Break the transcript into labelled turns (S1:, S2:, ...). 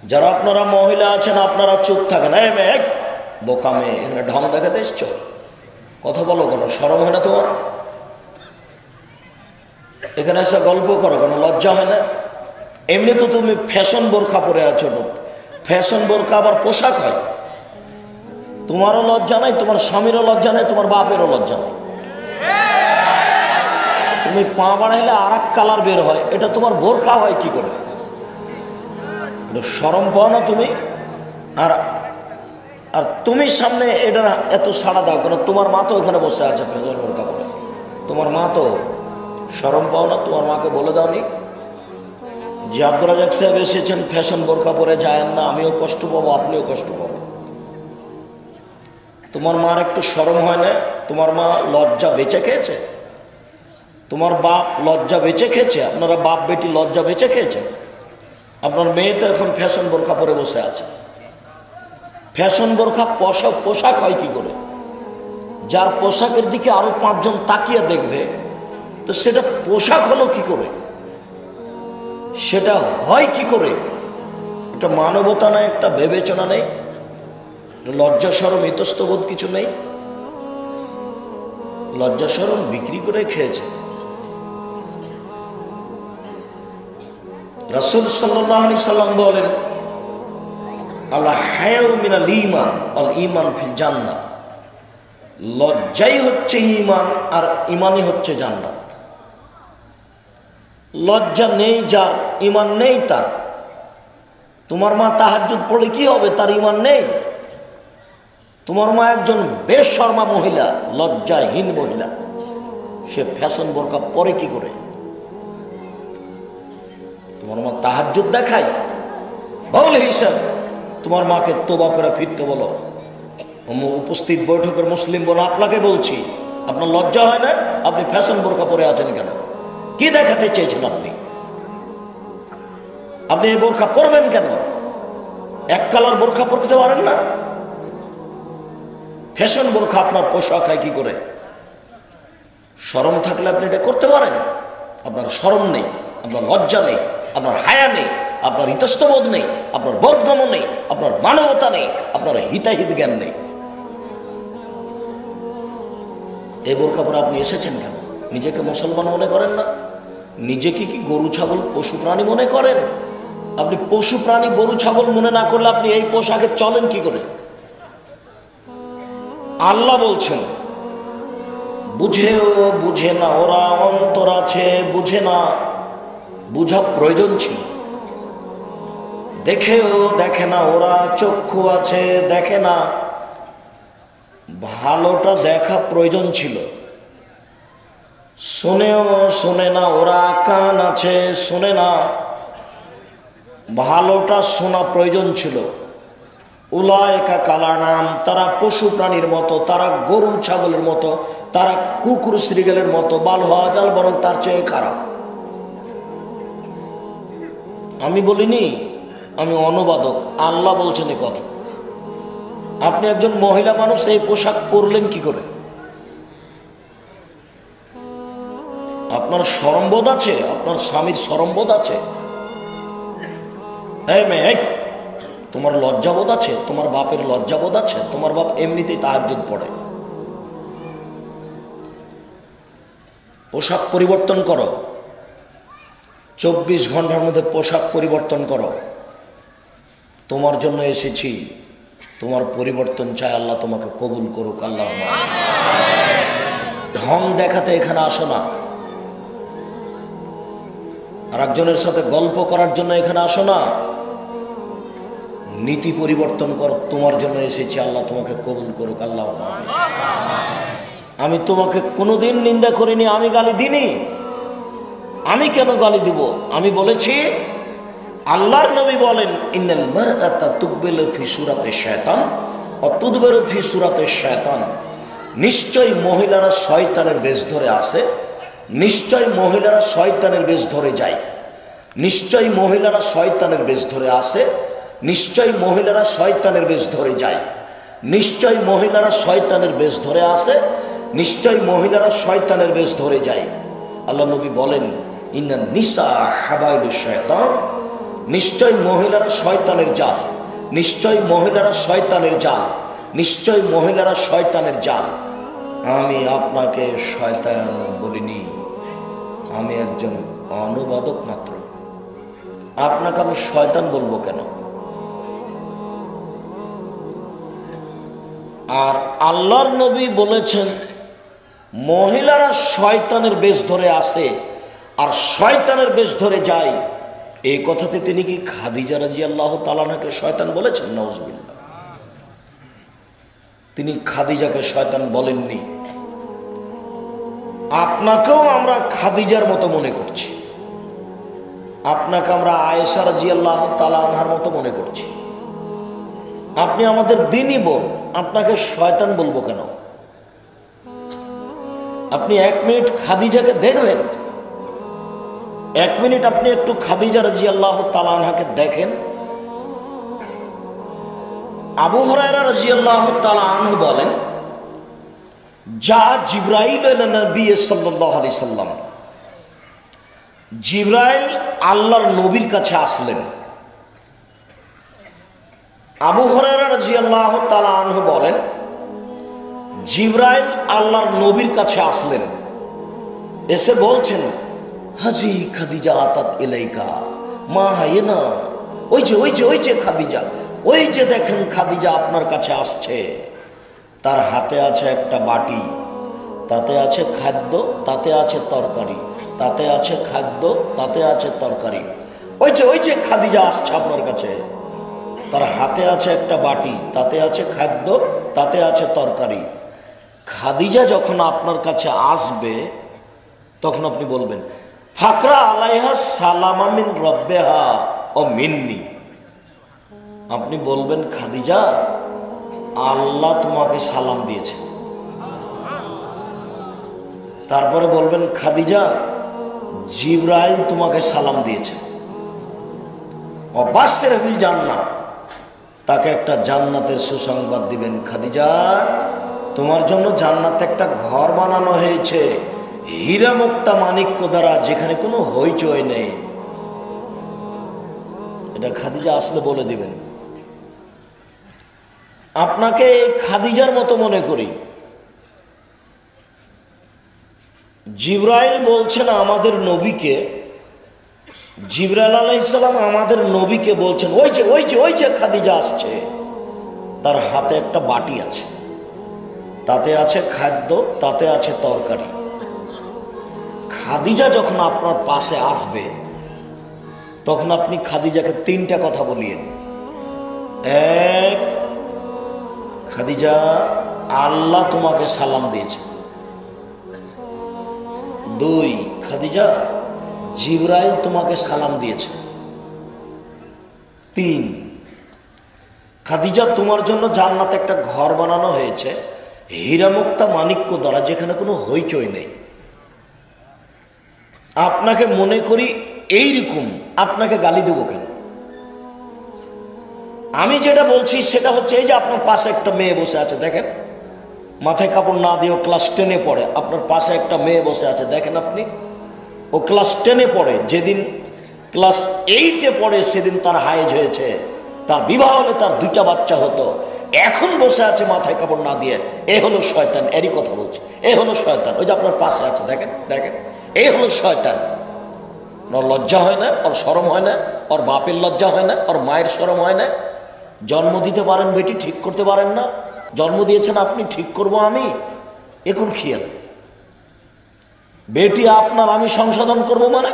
S1: যারা আপনারা মহিলা আছেন আপনারা চুপ থাকেন। এই মেয়ে, বোকা মেয়ে, এখানে ঢং দেখাতে এসছো, কথা বলো কেন? শরম হয় না তোমার? এখানে এসে গল্প করো কেন? লজ্জা হয় না? এমনি তো তুমি ফ্যাশন বোরখা পরে আছো, ফ্যাশন বোরখা আবার পোশাক হয়। তোমারও লজ্জা নাই, তোমার স্বামীরও লজ্জা নাই, তোমার বাপেরও লজ্জা নাই। তুমি পা বাড়াইলে আর এক কালার বের হয়, এটা তোমার বোরখা হয় কি করে? শরম পাও না তুমি? আর আর তুমি সামনে এটা এত সাড়া দাও কেন? তোমার মা তো ওখানে বসে আছে ফ্যাশন বোরখা পরে, তোমার মা তো, শরম পাও না? তোমার মাকে বলে দাওনি যে আব্দুর রাজাক সাহেব এসেছেন ফ্যাশন বোরখা পরে যায়েন না, আমিও কষ্ট পাবো, আপনিও কষ্ট পাবো। তোমার মার একটু শরম হয় না? তোমার মা লজ্জা বেঁচে খেয়েছে, তোমার বাপ লজ্জা বেঁচে খেয়েছে, আপনারা বাপ বেটি লজ্জা বেঁচে খেয়েছে। আপনার মেয়ে তো এখন ফ্যাশন বোরখা পরে বসে আছে। ফ্যাশন বোরখা পোশাক হয় কি করে? যার পোশাকের দিকে আরো 5 জন তাকিয়ে দেখবে, তো সেটা পোশাক হলো কি করে? সেটা হয় কি করে? একটা মানবতা নেই, একটা বিবেচনা নেই, লজ্জা শরম ইতস্তবোধ কিছু নেই। লজ্জা শরম বিক্রি করে খেয়েছে। রাসূল সাল্লাল্লাহু আলাইহি সাল্লাম বলেন, আল হায়াউ মিনাল ঈমান আল ঈমান ফিল জান্নাহ। লজ্জাই হচ্ছে ঈমান, আর ঈমানই হচ্ছে জান্নাত। লজ্জা নেই যার, ঈমান নেই তার। তোমার মা তাহাজ্জুদ পড়লে কি হবে? তার ঈমান নেই। তোমার মা একজন বেশরমা মহিলা, লজ্জাহীন মহিলা, সে ফ্যাশন বোরকা পরে কি করে? তোমার মা তাহাজ্জুদ দেখায়, বল হিসাব তোমার মাকে তোবা করে ফিরতে বলো। উপস্থিত বৈঠকের মুসলিম বোন, আপনাকে বলছি, আপনার লজ্জা হয় না? আপনি ফ্যাশন বোরকা পরে আছেন কেন? কি দেখাতে চেয়েছেন আপনি? আপনি এই বোরখা পরবেন কেন? এক কালার বোরখা পরতে পারেন না? ফ্যাশন বোরখা আপনার পোশাক হয় কি করে? শরম থাকলে আপনি এটা করতে পারেন। আপনার শরম নেই, আপনার লজ্জা নেই, আপনার হায়া নেই, আপনার ইতস্তবোধ নেই, আপনার বোধগম্য নেই, আপনার মানবতা নেই, আপনার হিতাহিত জ্ঞান নেই। এই বোরখা পরে আপনি এসেছেন কেন? নিজেকে মুসলমান মনে করেন না? নিজেকে কি গরু ছাগল পশু প্রাণী মনে করেন? আপনি পশু প্রাণী গরু ছাগল মনে না করলে আপনি এই পোশাকে চলেন কি করে? আল্লাহ বলছেন, বুঝেও বুঝে না ওরা, অন্তর আছে বুঝে না, বুঝা প্রয়োজন ছিল। দেখেও দেখে না ওরা, চক্ষু আছে দেখে না, ভালোটা দেখা প্রয়োজন ছিল। শোনেও শোনে না ওরা, কান আছে শোনে না, ভালোটা শোনা প্রয়োজন ছিল। উলায়েকা কালানাম, তারা পশু প্রাণীর মতো, তারা গরু ছাগলের মতো, তারা কুকুর শ্রীগালের মতো, বাল হওয়া জাল বরং তার চেয়ে খারাপ। আমি বলিনি, আমি অনুবাদক, আল্লাহ বলছেন এই কথা। আপনি একজন মহিলা মানুষ, এই পোশাক পরলেন কি করে? আপনার শরমবোধ আছে? আপনার স্বামীর শরমবোধ আছে? এই মেয়ে, তোমার লজ্জাবোধ আছে? তোমার বাপের লজ্জাবোধ আছে? তোমার বাপ এমনিতেই তাহাজ্জুদ পড়ে। পোশাক পরিবর্তন করো, 24 ঘন্টার মধ্যে পোশাক পরিবর্তন করো। তোমার জন্য এসেছি, তোমার পরিবর্তন চাই, আল্লাহ তোমাকে কবুল করুক। আল্লাহ ঢং দেখাতে এখানে আসো না, আর একজনের সাথে গল্প করার জন্য এখানে আসো না। নীতি পরিবর্তন কর, তোমার জন্য এসেছি, আল্লাহ তোমাকে কবুল করুক। আল্লাহ আমি তোমাকে কোনোদিন নিন্দা করিনি, আমি গালি দিইনি। আমি কেন গালি দিব? আমি বলেছি, আল্লাহর নবী বলেন, ইন্নাল মারআতা তুকবিলু ফি সূরাতি শায়তান ওয়া তুদবিরু ফি সূরাতি শায়তান। নিশ্চয় মহিলারা শয়তানের বেশ ধরে আসে, নিশ্চয় মহিলারা শয়তানের বেশ ধরে যায়, নিশ্চয় মহিলারা শয়তানের বেশ ধরে আসে, নিশ্চয় মহিলারা শয়তানের বেশ ধরে যায়, নিশ্চয় মহিলারা শয়তানের বেশ ধরে আসে, নিশ্চয় মহিলারা শয়তানের বেশ ধরে যায়। আল্লাহ নবী বলেন, ইন্নান নিসা হাবাইলুশ শায়তান, নিশ্চয় মহিলারা শয়তানের জাল, নিশ্চয় মহিলারা শয়তানের জাল, নিশ্চয় মহিলারা শয়তানের জাল। আমি আপনাকে শয়তান বলিনি, আমি একজন অনুবাদক মাত্র। আপনাকে আমি শয়তান বলবো কেন? আর আল্লাহর নবী বলেছেন মহিলারা শয়তানের বেশ ধরে আসে আর শয়তানের বেশ ধরে যায়। এই কথাতে তিনি কি খাদিজা রাদিয়াল্লাহু তাআলা আনহাকে শয়তান বলেছেন? নাউজুবিল্লাহ। তিনি খাদিজাকে শয়তান বলেননি। আপনাকেও আমরা খাদিজার মতো মনে করছি, আপনাকে আমরা আয়েশা রাদিয়াল্লাহু তাআলা আনহার মতো মনে করছি। আপনি আমাদের দ্বীনি বোন, আপনাকে শয়তান বলবো কেন? আপনি 1 মিনিট খাদিজাকে দেখবেন, 1 মিনিট আপনি একটু খাদিজা রাদিয়াল্লাহু তাআলা আনহাকে দেখেন। আবু হুরায়রা রাদিয়াল্লাহু তাআলা আনহু বলেন, যা জিবরাইল ইলা নবী সাল্লাল্লাহু আলাইহি সাল্লাম, জিবরাইল আল্লাহর নবীর কাছে আসলেন। আবু হুরায়রা রাদিয়াল্লাহু তাআলা আনহু বলেন, জিবরাইল আল্লাহর নবীর কাছে আসলেন, এসে বলছেন, হাজি খাদিজা আতাত ইলাইকা মা হায়না, ওই যে খাদিজা, ওই যে দেখেন খাদিজা আপনার কাছে আসছে। তার হাতে আছে একটা বাটি, তাতে আছে খাদ্য, তাতে আছে তরকারি, তাতে আছে খাদ্য, তাতে আছে তরকারি। ওই যে খাদিজা আসছে আপনার কাছে, তার হাতে আছে একটা বাটি, তাতে আছে খাদ্য, তাতে আছে তরকারি। খাদিজা যখন আপনার কাছে আসবে তখন আপনি বলবেন, ফাকরা আলাইহা সালামা মিন রব্বিহা ও মিন্নি। আপনি বলবেন, খাদিজা আল্লাহ তোমাকে সালাম দিয়েছে। তারপরে বলবেন, খাদিজা জিবরাইল তোমাকে সালাম দিয়েছে। অবাসের বিল জান্নাত, তাকে একটা জান্নাতের সুসংবাদ দিবেন, খাদিজা তোমার জন্য জান্নাতে একটা ঘর বানানো হয়েছে হীরা মুক্তা মানিক্য দ্বারা, যেখানে কোনো হইচই নেই। এটা খাদিজা আসলে বলে দিবেন। আপনাকে খাদিজার মতো মনে করি। জিবরাইল বলছেন আমাদের নবীকে, জিবরাইল আলাইহিস সালাম আমাদের নবীকে বলছেন, ওই যে খাদিজা আসছে। তার হাতে একটা বাটি আছে, তাতে আছে খাদ্য, তাতে আছে তরকারি। খাদিজা যখন আপনার পাশে আসবে তখন আপনি খাদিজাকে 3টা কথা বলিয়েন। 1, খাদিজা আল্লাহ তোমাকে সালাম দিয়েছে। 2, খাদিজা জিবরাইল তোমাকে সালাম দিয়েছে। 3, খাদিজা তোমার জন্য জান্নাতে একটা ঘর বানানো হয়েছে হীরামুক্তা মানিক্য দ্বারা, যেখানে কোনো হইচই নেই। আপনাকে মনে করি এইরকম, আপনাকে গালি দেবো কেন? আমি যেটা বলছি সেটা হচ্ছে, এই যে আপনার পাশে একটা মেয়ে বসে আছে, দেখেন মাথায় কাপড় না দিয়েও ক্লাস 10-এ পড়ে, আপনার পাশে একটা মেয়ে বসে আছে, দেখেন আপনি, ও ক্লাস 10-এ পড়ে। যেদিন ক্লাস 8-এ পড়ে সেদিন তার হায়েজ হয়েছে, তার বিবাহ হলে তার 2টা বাচ্চা হতো। এখন বসে আছে মাথায় কাপড় না দিয়ে, এ হলো শয়তান। এরই কথা বলছে, এ হলো শয়তান। ওই যে আপনার পাশে আছে, দেখেন এ হলো শয়তান। ওর লজ্জা হয় না, ওর শরম হয় না, ওর বাপের লজ্জা হয় না, ওর মায়ের শরম হয় না। জন্ম দিতে পারেন বেটি, ঠিক করতে পারেন না। জন্ম দিয়েছেন আপনি, ঠিক করব আমি? এখন খেয়াল, বেটি আপনার, আমি সংশোধন করব মানে?